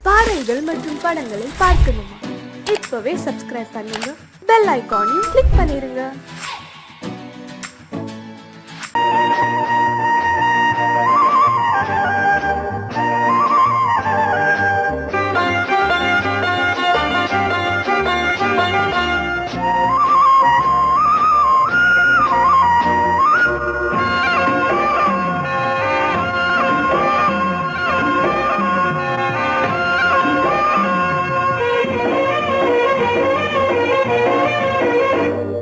பாடல்கள் மற்றும் படங்களை பார்க்கணுமா? இப்பவே சப்ஸ்கிரைப் பண்ணுங்க, பெல் ஐகானையும் கிளிக் பண்ணிருங்க.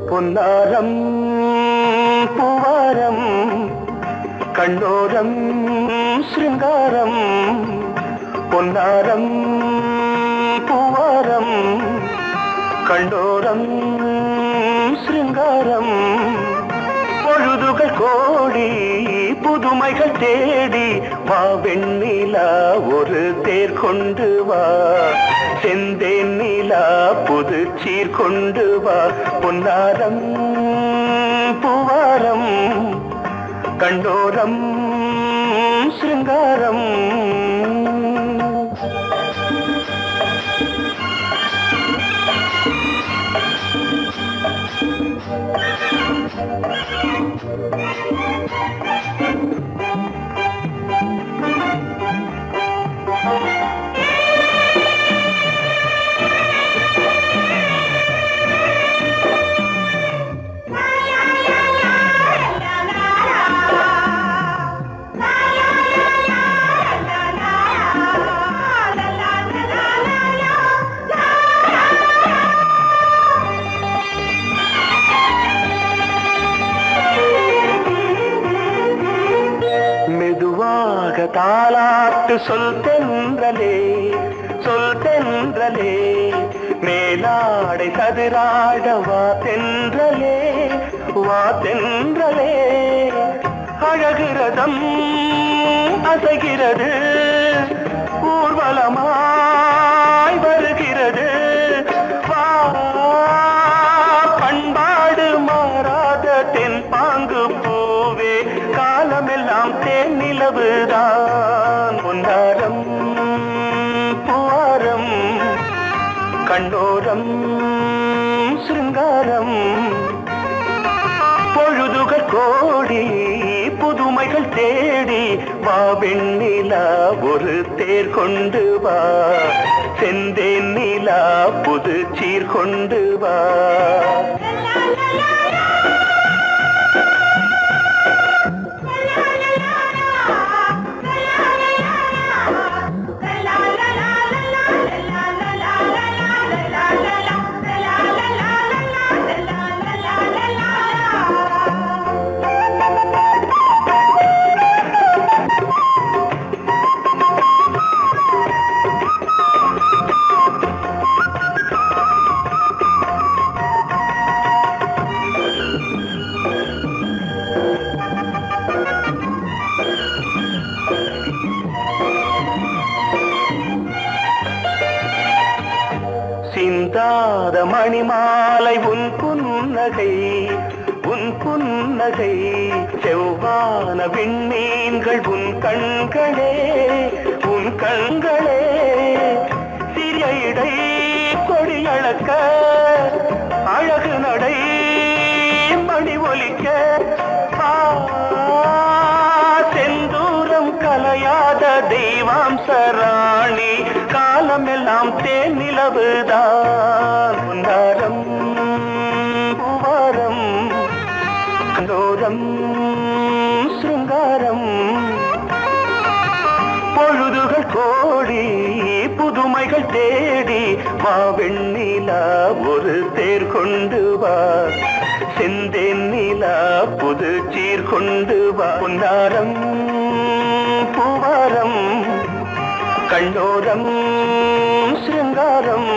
பொன்னாரம் பூவாரம் கண்ணோரம் சிருங்காரம், பொன்னாரம் பூவாரம் கண்ணோரம் சிருங்காரம், பொழுதுகள் கோடி புதுமைகள் தேடி வா வெண்ணிலா ஒரு தேர் கொண்டு வா, செந்தேன் நிலா புது சீர் கொண்டு வா, பொன்னாரம் பூவாரம் கண்டோரம் சிருங்காரம். தாலாட்டு சொல் தென்றலே, சொல் தென்றலே, மேலாடை சதுராட வா தென்றலே, வா தென்றலே, அழகிறதம் அசைகிறது ஊர்வலமாய் வருகிறது, வா பண்பாடு மாறாத தென் பாங்கு பூவே, காலமெல்லாம் தேன் நிலவுதான், பொன்னாரம் பூவாரம் கண்ணோரம் சிருங்காரம், பொழுதுகள் கோடி புதுமைகள் தேடி வா வெண்ணிலா ஒரு தேர் கொண்டு வா, செந்தேன் நிலா புது சீர் கொண்டு வா. சிந்தாத மணிமாலை உன் புன்னகை, உன் புன்னகை, செவ்வான விண்மீன்கள் உன் கண்களே, உன் கண்களே, சிறிய இடை கொடியளக்க அழகு நடை மணி ஒலிக்க, செந்தூரம் கலையாத தெய்வாம்சராணி, காலமெல்லாம் தேன் நிலவுதான், பொன்னாரம் பூவாரம் கண்டோரம் சிருங்காரம், பொழுதுகள் கோடி புதுமைகள் தேடி வா வெண்ணிலா ஒரு தேர் கொண்டு வா, செந்தேன் நிலா புது சீர் கொண்டு வா, பொன்னாரம் பூவாரம் கண்டோரம் சிருங்காரம்.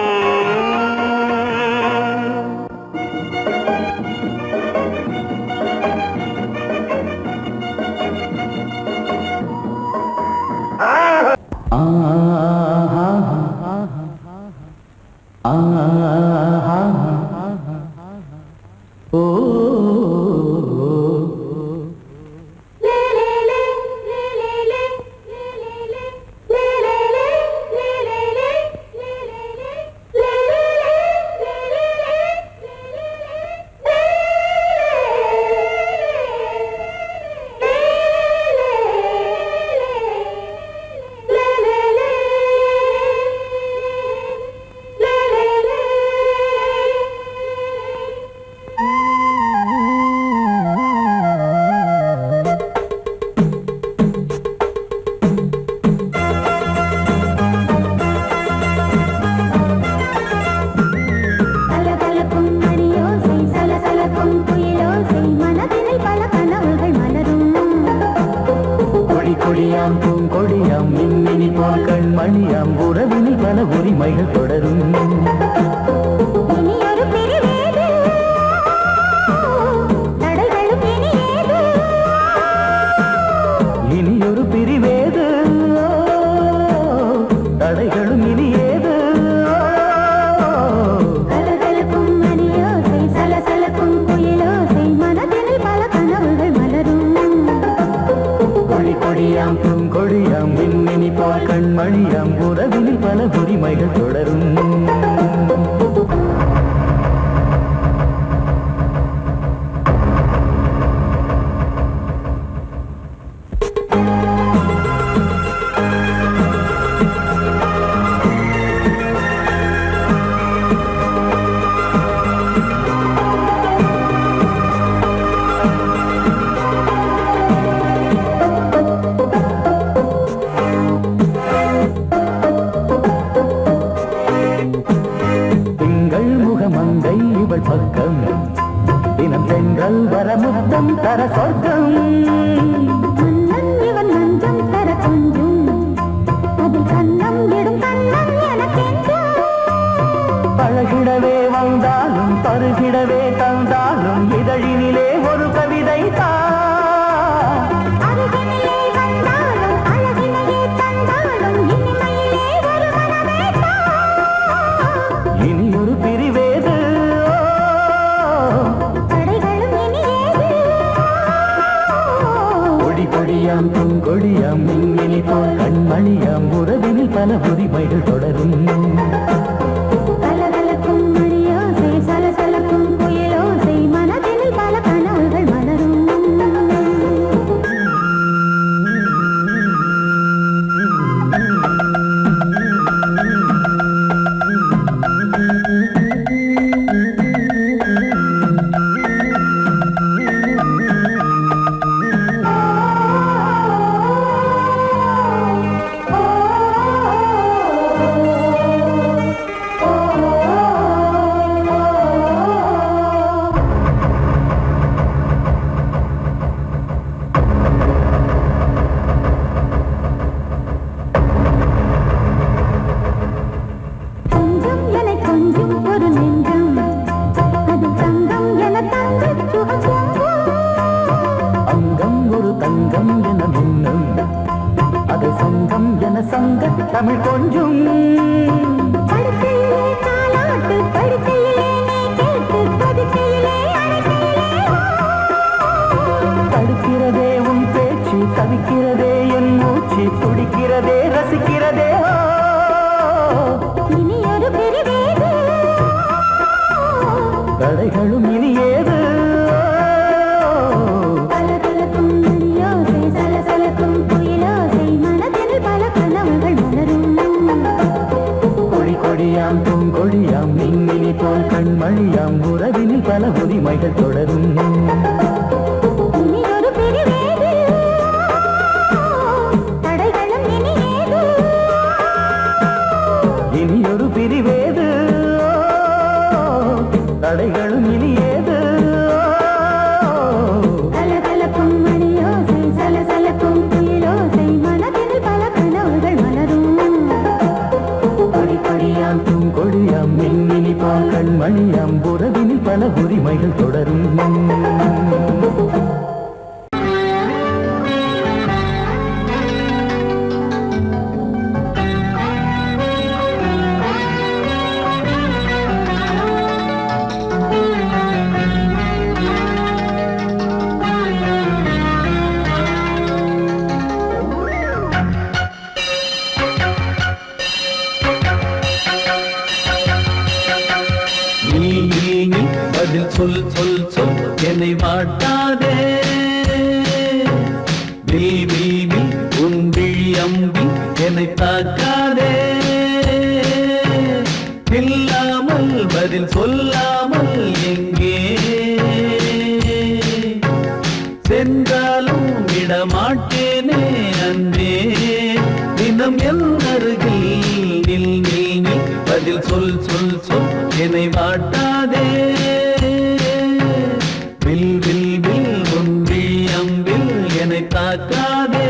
உறவினில் பல உரிமைகள் தொடரும். இனியொரு பிரிவேது தடைகளும் இனியேது. இனியொரு பிரிவேது தடைகளும் இனியேது. கலகலக்கும் மணியோசை சலசலக்கும் குயிலோசை மனதினில் பல கனவுகள் மலரும். கொடி கொடியாம் பூங்கொடியாம் மின்மினி போல் கண்மணியாம் உறவினில் பல உரிமைகள் தொடரும். முகமங்கை இவள் பக்கம் தினம் சென்றல் வரமுத்தம் தர சொர்க்கம். மன்னன் இவன் மஞ்சம் தர கொஞ்சும் அதில் கண்ணம் இடும் கண்ணம் எனக்கென்றும். பழகிடவே வந்தாலும் பருகிடவே தந்தாலும் இதழினிலே ஒரு கவிதை அருகினிலே வந்தாலும் அழகினையே தந்தாலும் இனிமையிலே ஒரு மனமே இனியொரு பிரிவேது தடைகளும் இனியேது. கொடி கொடியாம் பூங்கொடியாம் மின்மினி போல் கண்மணியாம் உறவினில் பல உரிமைகள் தொடரும். கலகலக்கும் மணியோசை சலசலக்கும் குயிலோசை மனதினில் பல கனவுகள் மலரும். கொஞ்சம் என கொஞ்சம் ஒரு நெஞ்சம் அது தங்கம் என தங்கச் சுகம். அங்கம் ஒரு தங்கம் என மின்னும் அது சங்கம் என சங்க தமிழ் கொஞ்சும். படுக்கையிலே தாலாட்டு படுக்கையிலே நீ கேட்டு படுக்கையிலே அழைக்கையிலே தடுக்கிறதே உன் பேச்சு தவிக்கிறதே என் மூச்சு துடிக்கிறதே ரசிக்கிறதே. இனியொரு பிரிவேது தடைகளும் இனியேது. கலகலக்கும் மணியோசை சலசலக்கும் குயிலோசை மனதினில் பல கனவுகள் மலரும். கொடி கொடியாம் பூங்கொடியாம் மின்மினி போல் கண்மணியாம் உறவினில் பல உரிமைகள் தொடரும். இனியொரு பிரிவேது தடைகளும் இனியேது. இனியொரு பிரிவேது தடைகளும் இனியேது. கலகலக்கும் மணியோசை சலசலக்கும் குயிலோசை மனதினில் பல கனவுகள் மலரும். கொடி கொடியாம் பூங்கொடியாம் மின்மினி போல் கண்மணியாம் உறவினில் பல உரிமைகள் தொடரும். நீ பதில் சொல் சொல் சொல் என்னை வாட்டாதே. நீ உன் விழி அம்பி என்னை தாக்காதே. இல்லாமல் பதில் சொல்லாமல் எங்கே சென்றாலும் விடமாட்டேனே அன்பே. தினம் என் அருகில் நில் நில் நில் பதில் சொல் சொல் சொல் என்னை வாட்டாதே. வில் வில் வில் உன் விழி அம்பில் என்னை தாக்காதே.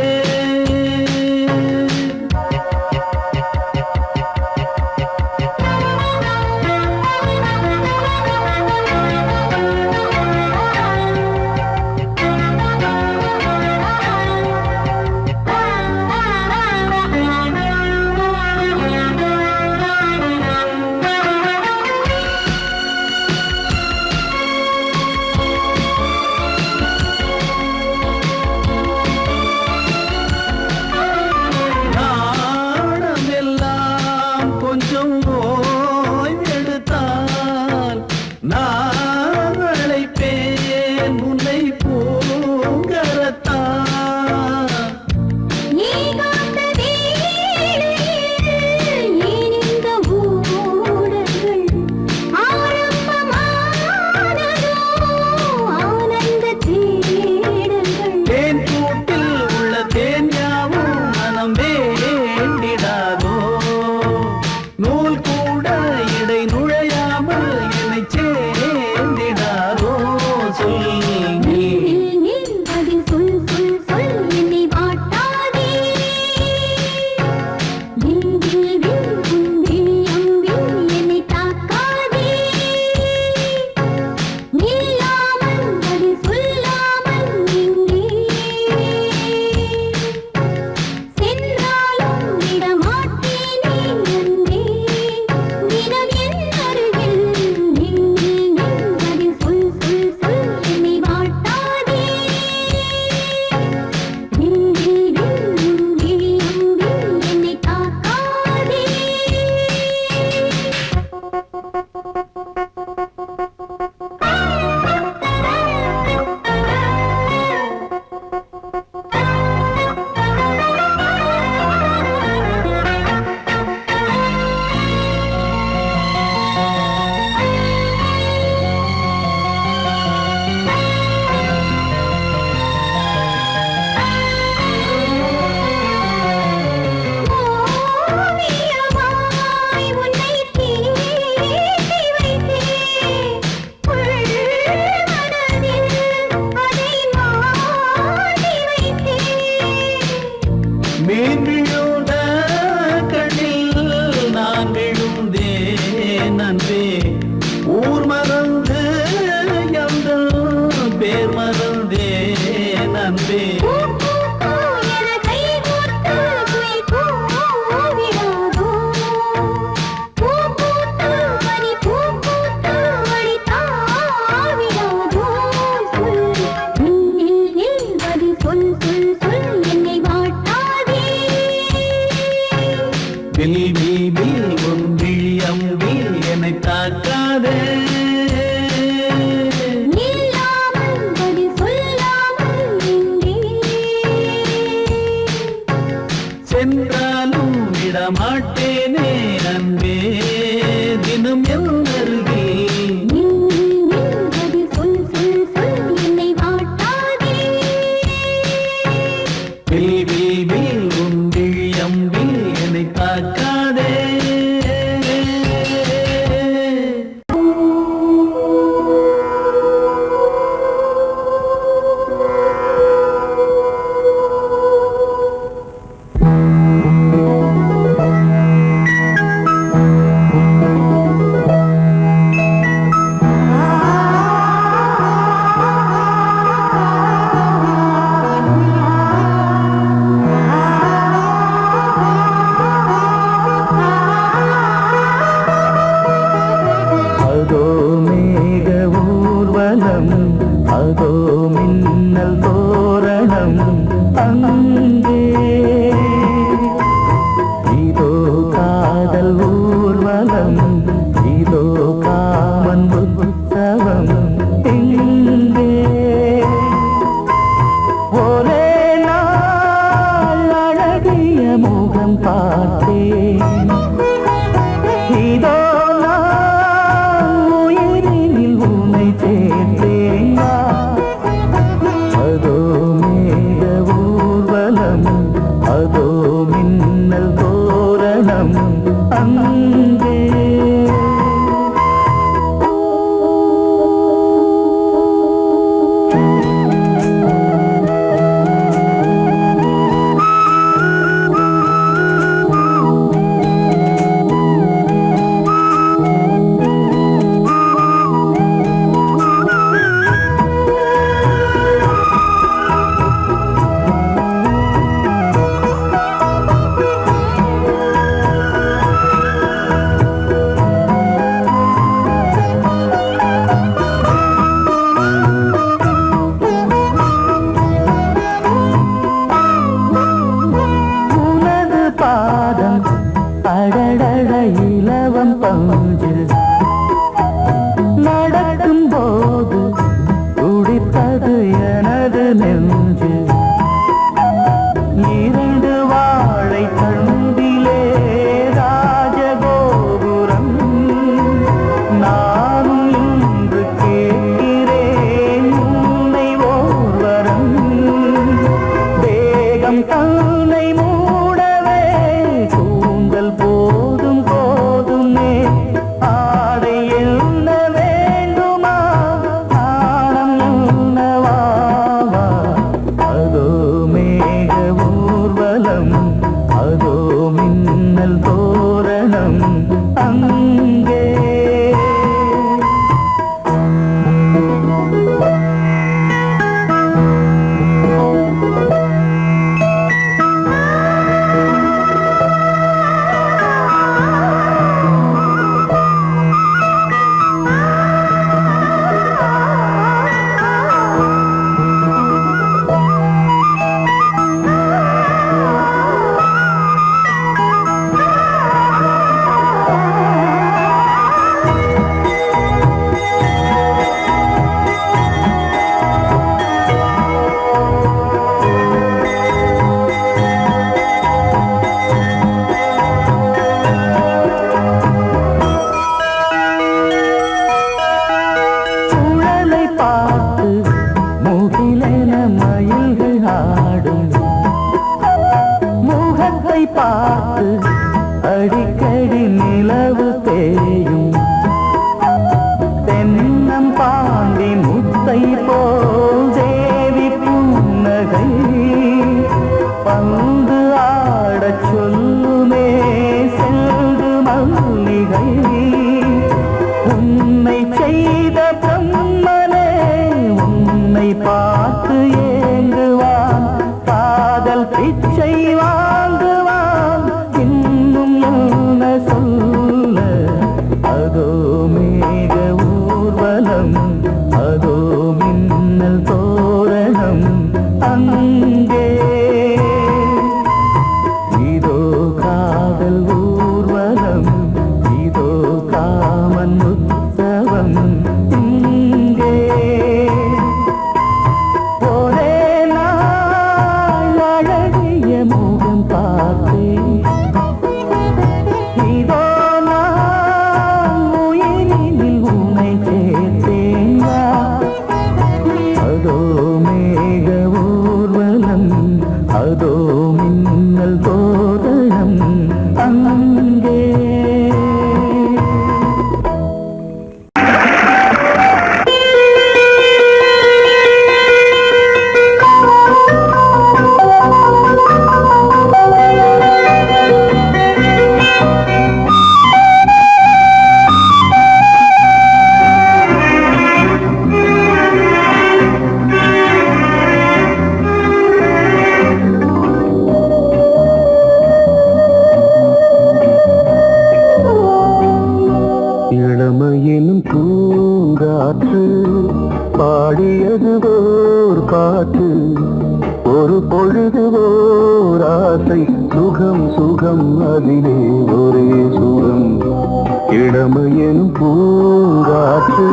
அன்பே தினம் என் அருகில் நின்றது சொல் சொல் சொல் என்னை வாட்டாதே வில் வில் வில் உன் விழி அம்பில் என்னை தாக்காதே அதோ மேக ஊர்வலம் அதோ மின்னல் தோரணம் அங்கே இதோ காதல் ஊர்வலம் இதோ காமன் உற்சவம் இங்கே ஒரே நாள் அழகிய முகம் பார்த்தேன் இதோ அதோ மேக ஊர்வலம் அதோ மின்னல் தோரணம் அங்கே பாதம் அடடட இலவம் பஞ்சு நடக்கும் போது துடித்தது எனது நெஞ்சு இரண்டு வாழை தண்டிலே ராஜகோபுரம் நானும் இன்று கேட்கிறேன் உன்னை ஓர்வரம் தேகம் தன்னை போதும் போதுமே ஆடை என்ன வேண்டுமா ஆடம் என்னவா அதோ மேக ஊர்வலம் அதோ மின்னல் தோரணம் அங்கே பார்த்து அடிக்கடி நிலவு தேயும் தென்னம் பாண்டி முத்தை போல் தேவி புன்னகை பந்து ஆடச் சொல்லுமே செல்து மல்லிகை உன்னை செய்த பிரம்மனே உன்னை பார்த்து ஏங்குவான் காதல் பிச்சை வாங்குவான் இன்னும் என்ன சொல்ல காற்று பாடியது ஓர் பாட்டு ஒரு பொழுது ஓர் ஆசை சுகம் சுகம் அதிலே ஒரே சுகம் இளமையெனும் பூங்காற்று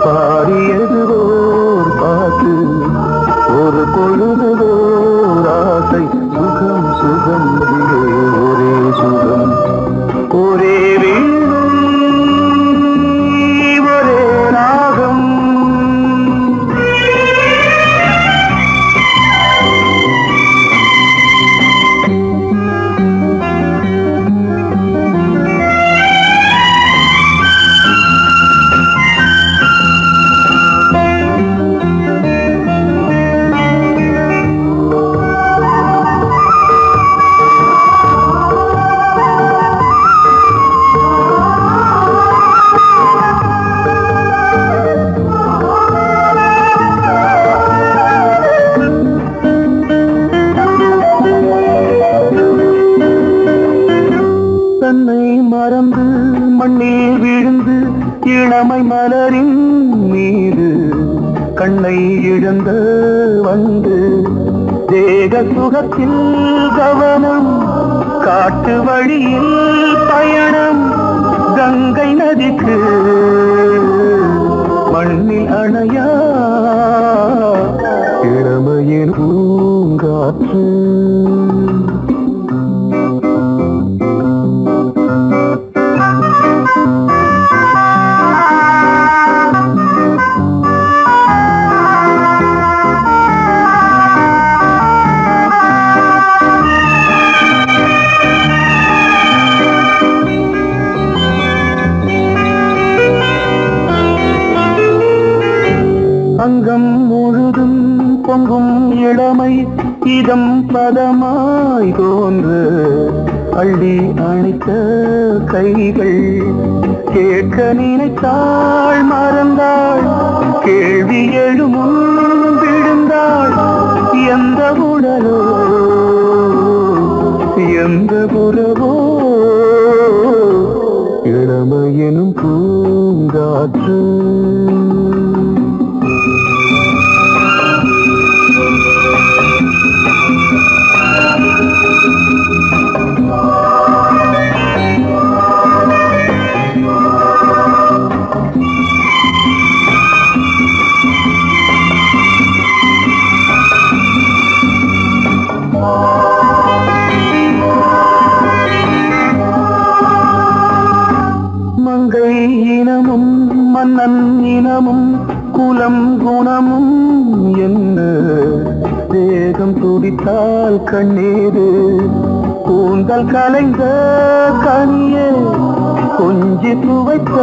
பாடியது ஓர் பாட்டு ஒரு பொழுது ஓர் ஆசை சுகம் சுகம் அதிலே ஒரே சுகம் ஒரே வீணை ஒரே ராகம் தன்னை மறந்து மண்ணில் விழுந்து இளமை மலரின் மீது கண்ணை இழந்த வந்து தேக சுகத்தில் கவனம் காட்டு வழியில் பயணம் கங்கை நதிக்கு மண்ணில் அணையா இளமையின் பூங்காற்று அங்கம் முழுதும் பொங்கும் இளமை இதம் பதமாய் தோன்று அள்ளி அணைத்த கைகள் கேட்க நினைத்தாள் மறந்தாள் கேள்வி எழுமுன் விழுந்தாள் எந்த உடலோ எந்த புறவோ இளமையெனும் பூங்காற்று மங்கை இனமும் மன்னன் இனமும் குலம் குணமும் என்ன தேகம் துடித்தால் கண்ணீரு கூந்தல் கலைந்த கனியே கொஞ்சி துவைத்த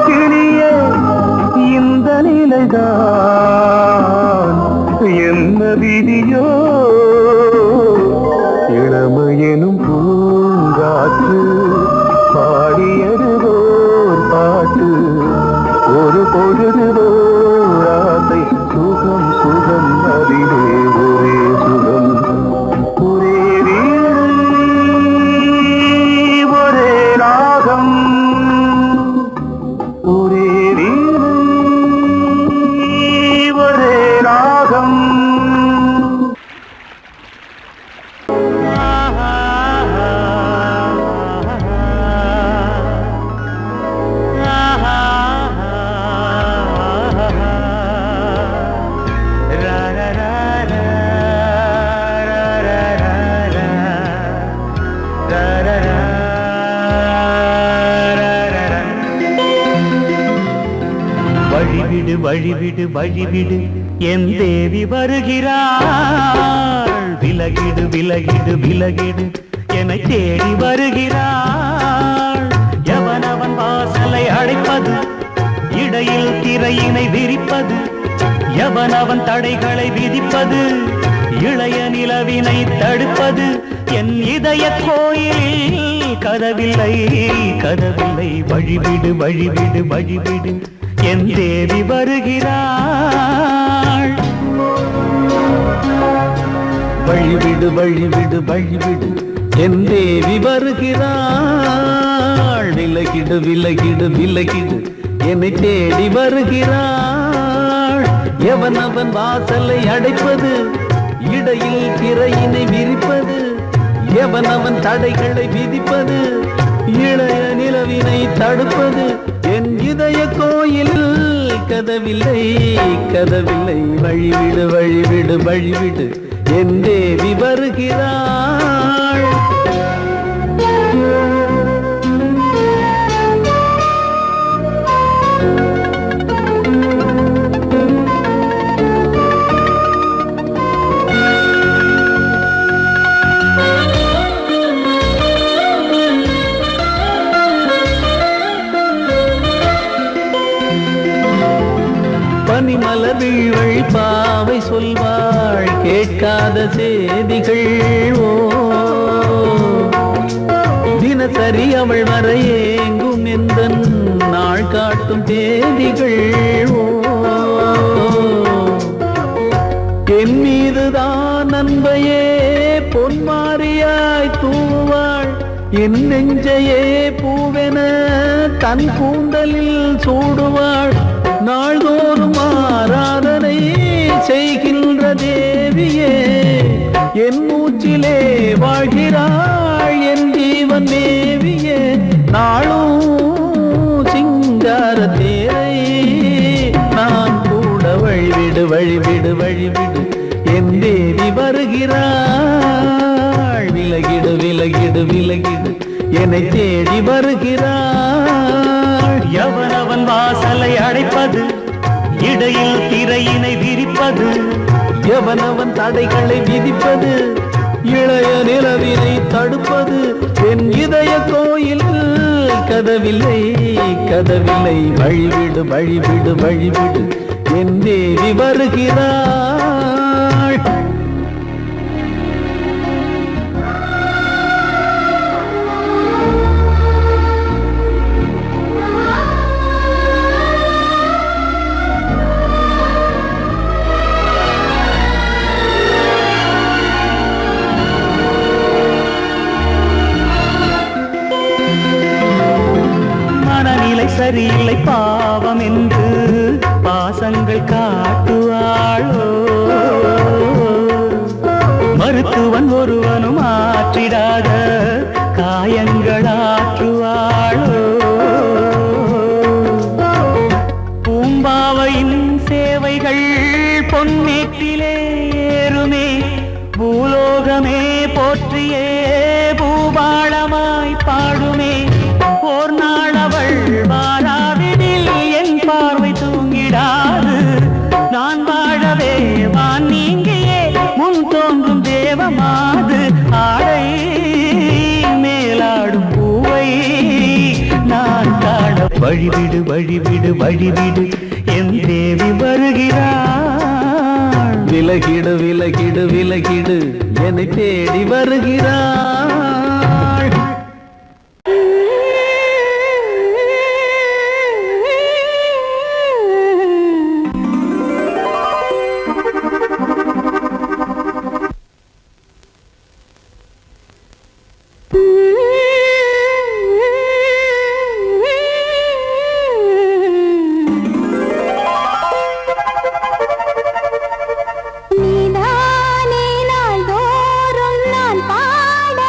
கிளியே இந்த நிலைதான் என்ன விதியோ இளமையெனும் பூங்காற்று பாடியது ஓர் பாட்டு ஒரு பொழுது ஓர் ஆசை சுகம் சுகம் அதிலே ஒரே சுகம் ஒரே வீணை ஒரே ராகம் ஒரே வீணை ஒரே ராகம் வழிவிடு வழிவிடு வழிவிடு என் தேவி வருகிறாள் விலகிடு விலகிடு விலகிடு என்னை தேடி வருகிறாள் எவனவன் வாசலை அடைப்பது இடையில் திரையினை விரிப்பது எவனவன் தடைகளை விதிப்பது இளைய நிலவினை தடுப்பது என் இதய கோயிலில் கதவில்லை கதவில்லை வழிவிடு வழிவிடு வழிவிடு என் தேவி வருகிறாள் வழிவிடு வழிவிடு வழிவிடு என் தேவி வருகிறாள் விலகிடு விலகிடு விலகிடு என்னை தேடி வருகிறாள். எவன் அவன் வாசலை அடைப்பது, இடையில் திரையினை விரிப்பது, எவன் அவன் தடைகளை விதிப்பது, இளைய நிலவினை தடுப்பது. என் இதய கோயில் கதவில்லை கதவில்லை, வழிவிடு வழிவிடு வழிவிடு, என் தேவி வருகிறாள். பனிமலர் வீழ்வழி பாவை சொல்வாள் கேட்காத செய்திகள். ஓ தினசரி அவள் வர ஏங்கும் எந்த நாள் காட்டும் தேதிகள். ஓ என் மீதுதான் அன்பையே பொன்மாரியாய் தூவாள். என் நெஞ்சையே பூவென தன் கூந்தலில் சூடுவாள். நாள்தோறும் ஆராதனை செய்கின்ற தேவியே, என் மூச்சிலே வாழ்கிறாள் என் ஜீவன் தேவியே. நாளும் சிங்கார தேரை நான் கூட வழிவிடு வழிவிடு வழிவிடு, என் தேவி வருகிறாள். விலகிடு விலகிடு விலகிடு, என்னை தேடி வருகிறாள். எவனவன் வாசலை அடைப்பது, இடையில் திரையினை விரிப்பது, எவனவன் தடைகளை விதிப்பது, இளைய நிலவினை தடுப்பது. என் இதய கோயில் கதவில்லை கதவில்லை, வழிவிடு வழிவிடு வழிவிடு, என் தேவி வருகிறாள். சரியில்லை பாவம் என்று பாசங்கள் காட்டுவாளோ. மருத்துவன் ஒருவனும் ஆற்றிடாத காயங்களாற்றுவாளோ. பூம்பாவையின் சேவைகள் பொன்னேற்றிலே ஏறுமே, பூலோகமே போற்றியே பூபாளமாய் பாடுமே. ஓர் நாள் அவள் வாராவிடில் என் பார்வை தூங்கிடாது. நான் வாழவே வான் நீங்கியே முன் தோன்றும் தேவமாது. ஆடை மேலாடும் பூவை நான் காண வழிவிடு வழிவிடு வழிவிடு, என் தேவி வருகிறாள். விலகிடு விலகிடு விலகிடு, என்னை தேடி வருகிறாள். நீதானே நாள்தோறும் நான் பாட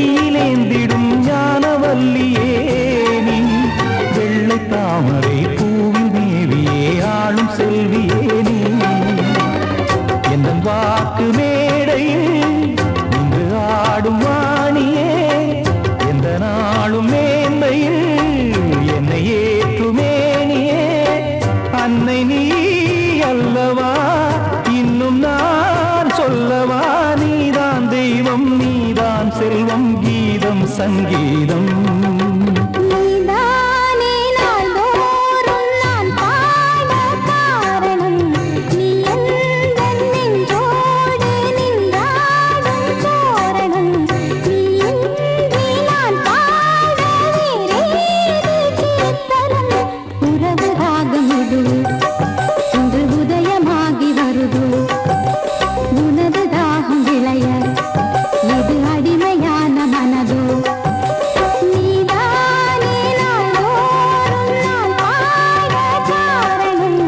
கையிலேந்திடும் ஞானவல்லியே நீ வெள்ளை தாமரை பூவி தேவியே ஆளும் செல்வியே நீ என் வாக்கு மேடையில் இன்று ஆடும் வாணியே எந்த நாளும் மேன்மையில் என்னை ஏற்றுமேனியே அன்னை நீ அல்லவா இன்னும் நான் சொல்லவா நீதான் தெய்வம் நீதான் செல்வம் கீதம் சங்கீதம் நீதானே நாள்தோறும் நான் பாட காரணம் நீ எந்தன் நெஞ்சோடு நின்றாடும் தோரணம் நீ இன்றி நான் பாட வேறேது கீர்த்தனம் உறவு ராகம் இது இன்று உதயமாகி வருது உனது தாகம் விளைய இது அடிமையான மனதோ நீதானே நாள்தோறும் நான் பாட காரணம்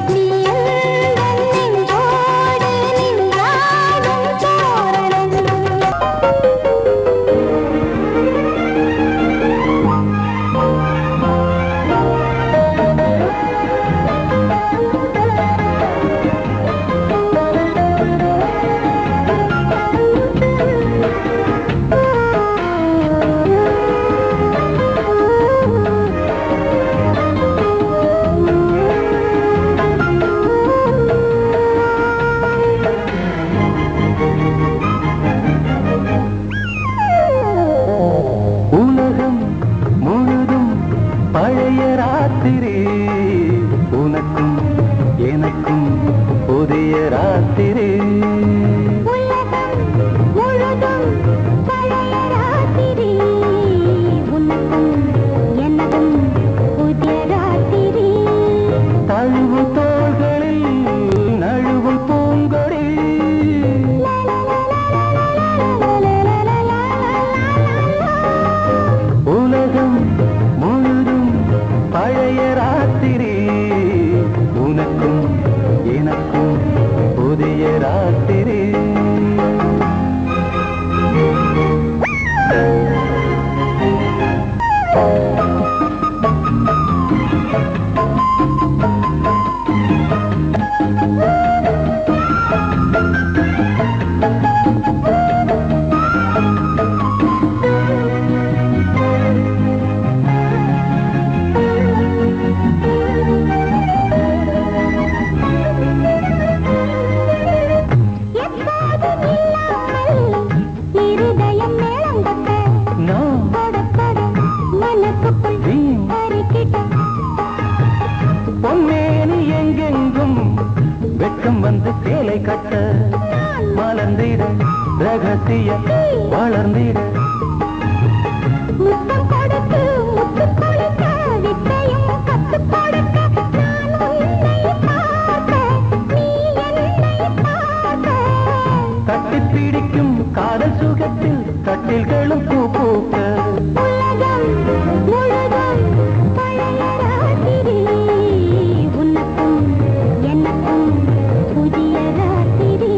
நீ எந்தன் நெஞ்சோடு நின்றாடும் தோரணம் உலகம் முழுதும் பழைய ராத்திரி உனக்கும் எனக்கும் புதிய ராத்திரி உலகம் முழுதும் பழைய ராத்திரி உனக்கும் எனக்கும் புதிய ராத்திரி தழுவு தோள்களில் நழுவு பூங்கொடி உலகம் முழுதும் பழைய ராத்திரி உனக்கும் எனக்கும் புதிய ராத்திரி எப்போதும் இல்லாமல் இருதயம் மேளங்கொட்ட நான் படபட மனசுக்குள் வீண் அரிக்கிட்ட பொன்னேனி எங்கெங்கும் வெட்கம் வந்து சேலை கட்ட மலர்ந்திட ரகசிய வளர்ந்திட முத்தம் கொடுத்து முத்து கொடுக்க வித்தையும் கத்து கொடுக்க நான் உன்னை பார்க்க நீ என்னை பார்க்க தட்டி பிடிக்கும் காதல் சுகத்தில் கட்டில்களும் பூ பூக்க உலகம் முழுதும் பழைய ராத்திரி உனக்கும் எனக்கும் புதிய ராத்திரி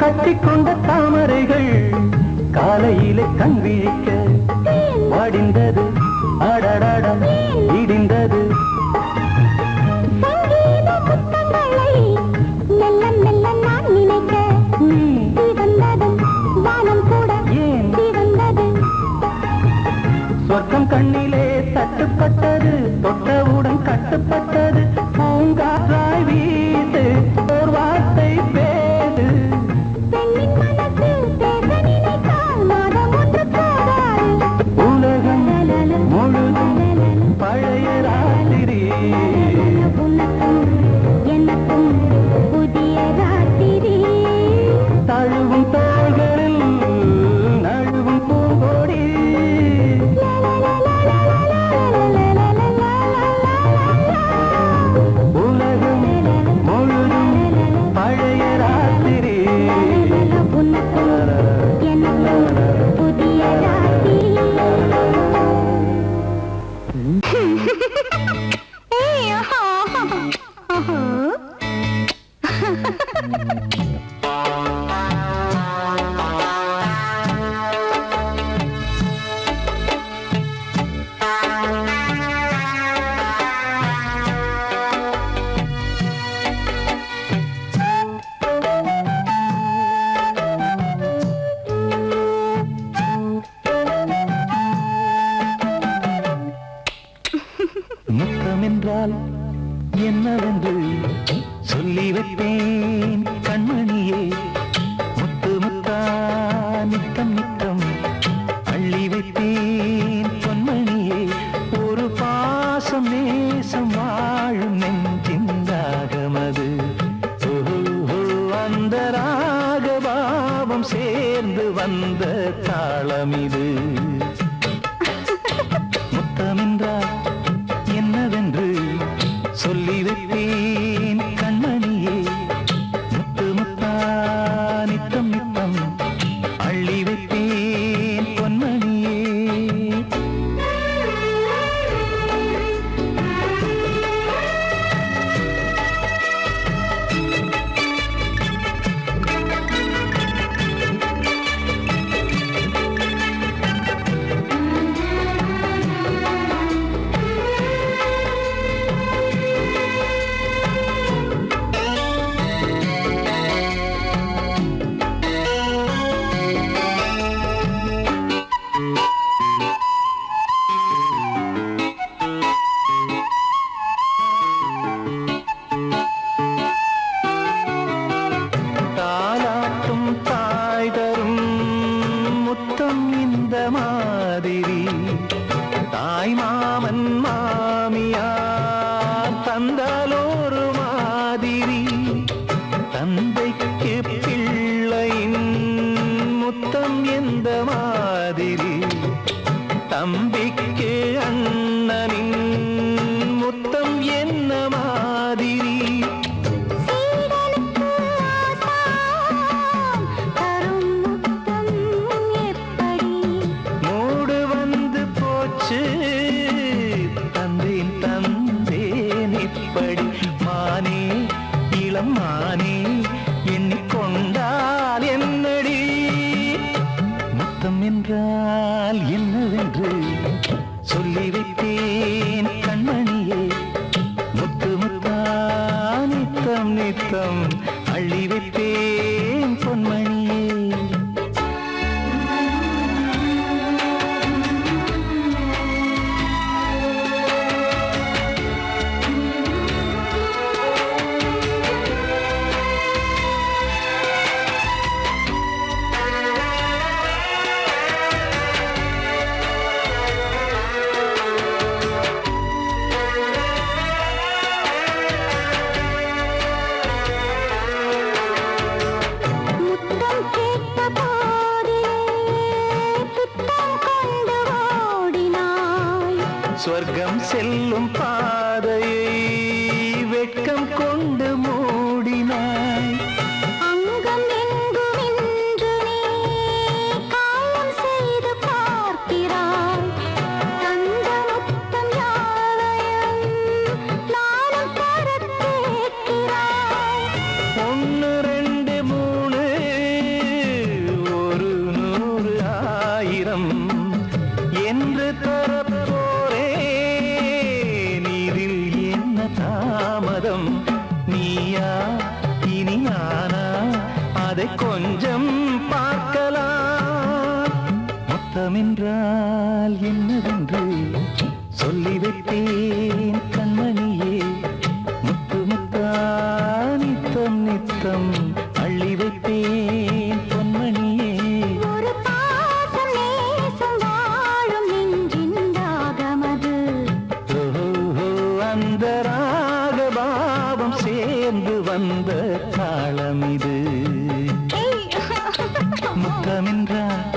கட்டிக்கொண்ட தாமரைகள் காலையிலே கண் விழிக்க வாடிந்தது அடடடம் இடிந்தது சங்கீத புத்தங்களை மெல்ல மெல்ல நான் நினைக்க நீ சிவந்ததும் வானம் கூட ஏன் சிவந்தது சொர்க்கம் கண்ணிலே தட்டுப்பட்டது தொட்டவுடன் கட்டுப்பட்டது பூங்காற்றாய் வீசு ஓர் வார்த்தை பேசு பெண்ணின் மனம் முத்தம் என்றால் என்னவென்று சொல்லி வைப்பேன் கண்மணியே. முத்து முத்தா நித்தம் நித்தம் அள்ளி வைப்பேன் பொன்மணியே. ஒரு பாசம் நேசம் வாழும் நெஞ்சின்றாகமது. அந்த ராகபாவம் சேர்ந்து வந்த தாளமிது. முத்தமென்றால் என்னவென்று சொல்லி வைப்பேன் கண்மணியே. முத்து முத்தா நித்தம் நித்தம் அள்ளி வைப்பேன் பொன்மணியே. தாலாட்டும் தாய் தரும் முத்தம் இந்த மாதிரி. தாய் மாமன் மாமியார் தந்தாலோரு மாதிரி. தந்தைக்கு பிள்ளையின் முத்தம் எந்த மாதிரி. தம்பிக்கு அண்ணனின் முத்தம் என்ன மாதிரி. சீடனுக்கு ஆசான் தரும் முத்தம் எப்படி. மூடு வந்து போச்சு தந்தேன் தந்தேன் இப்படி. மானே இளம் மானே எண்ணிக்கொண்டால் என்னடி. முத்தம் என்றால் என்னவென்று சொல்லி வைத்தேன் கண்மணியே. முத்து முத்தா நித்தம் நித்தம் அள்ளி வைத்தேன் பொன்மணியே. முத்தம் கேட்ட போதிலே துத்தம் கொண்டு ஓடினாய். சொர்க்கம் செல்லும் பாதையை வெட்கம் கொண்டு மூடினாய். அங்கம் எங்கும் இன்று நீ காயம் செய்து பார்க்கிறாய். தந்த முத்தம் யாவையும் நானும் தரக் கேட்கிறாய். 1 2 3 ஒரு 100 1000 என்று தரப்போரேன். இதில் என்ன தாமதம். நீயா இனி நானா அதை கொஞ்சம் பார்க்கலாம். முத்தமென்றால் என்னவென்று சொல்லி வைத்தேன் கண்மணியே. முத்து முத்தா நித்தம் நித்தம் அள்ளி வைத்தேன் பொன்மணியே. ஒரு பாசம் நேசம் வாழும் நெஞ்சின் ராகமது. ஓஹோ, அந்த ராகபாவம் சேர்ந்து வந்த தாளமிது. முத்தமென்றால்